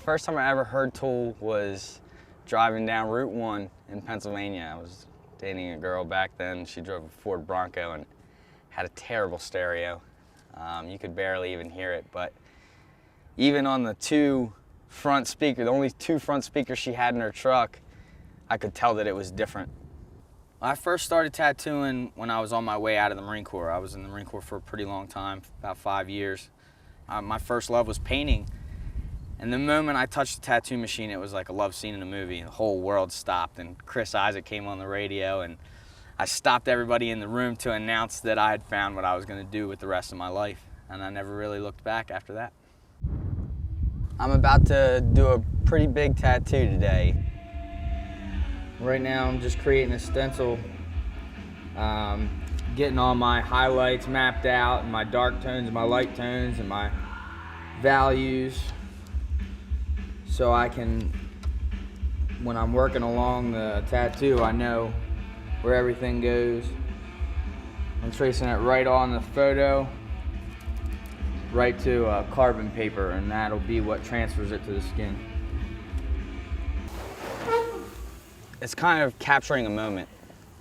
First time I ever heard Tool was driving down Route 1 in Pennsylvania. I was dating a girl back then. She drove a Ford Bronco and had a terrible stereo. You could barely even hear it, but even on the the only two front speakers she had in her truck, I could tell that it was different. I first started tattooing when I was on my way out of the Marine Corps. I was in the Marine Corps for a pretty long time, about 5 years. My first love was painting. And the moment I touched the tattoo machine, it was like a love scene in a movie. The whole world stopped, and Chris Isaac came on the radio, and I stopped everybody in the room to announce that I had found what I was going to do with the rest of my life. And I never really looked back after that. I'm about to do a pretty big tattoo today. Right now I'm just creating a stencil, getting all my highlights mapped out, and my dark tones and my light tones and my values, so I can, when I'm working along the tattoo, I know where everything goes. I'm tracing it right on the photo, right to carbon paper, and that'll be what transfers it to the skin. It's kind of capturing a moment.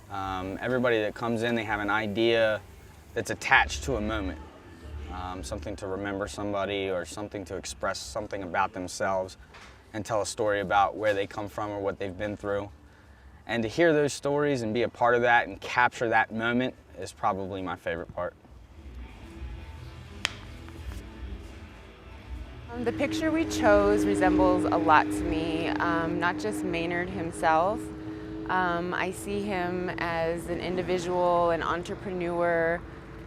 Everybody that comes in, they have an idea that's attached to a moment. Something to remember somebody, or something to express something about themselves and tell a story about where they come from or what they've been through. And to hear those stories and be a part of that and capture that moment is probably my favorite part. The picture we chose resembles a lot to me, not just Maynard himself. I see him as an individual, an entrepreneur,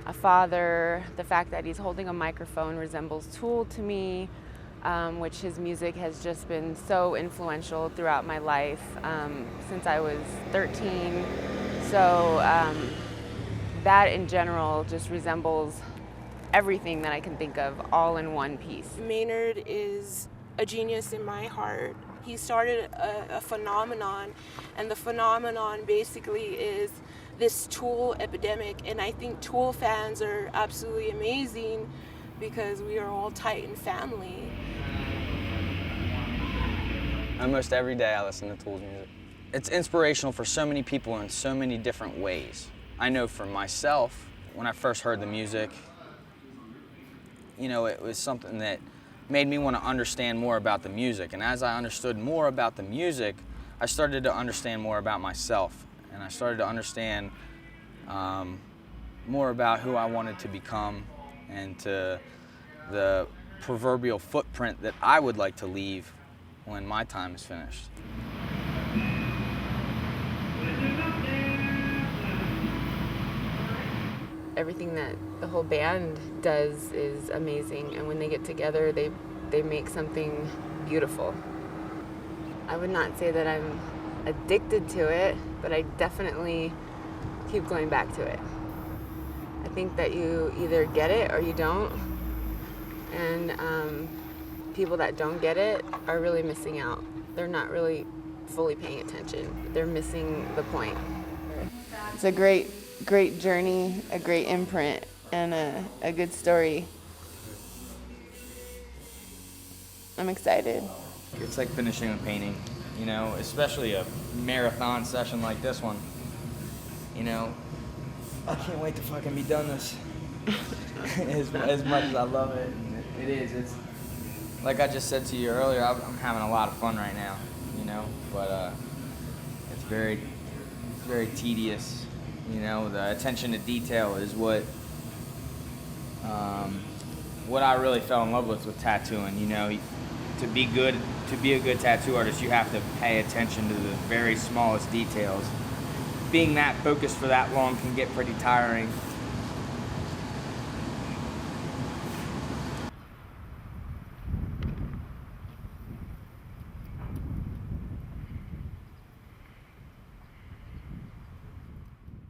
a father. The fact that he's holding a microphone resembles Tool to me, which his music has just been so influential throughout my life since I was 13. So that in general just resembles everything that I can think of all in one piece. Maynard is a genius in my heart. He started a phenomenon, and the phenomenon basically is this Tool epidemic, and I think Tool fans are absolutely amazing because we are all tight and family. Almost every day I listen to Tool's music. It's inspirational for so many people in so many different ways. I know for myself, when I first heard the music, you know, it was something that made me want to understand more about the music. And as I understood more about the music, I started to understand more about myself. And I started to understand more about who I wanted to become, and to the proverbial footprint that I would like to leave when my time is finished. Everything that the whole band does is amazing, and when they get together, they make something beautiful. I would not say that I'm addicted to it, but I definitely keep going back to it. I think that you either get it or you don't, and people that don't get it are really missing out. They're not really fully paying attention. They're missing the point. It's a great journey, a great imprint, and a good story. I'm excited. It's like finishing a painting, you know, especially a marathon session like this one. You know, I can't wait to fucking be done this. as much as I love it, it is. It's like I just said to you earlier, I'm having a lot of fun right now, you know, but it's very tedious. You know, the attention to detail is what I really fell in love with tattooing. You know, to be a good tattoo artist, you have to pay attention to the very smallest details. Being that focused for that long can get pretty tiring.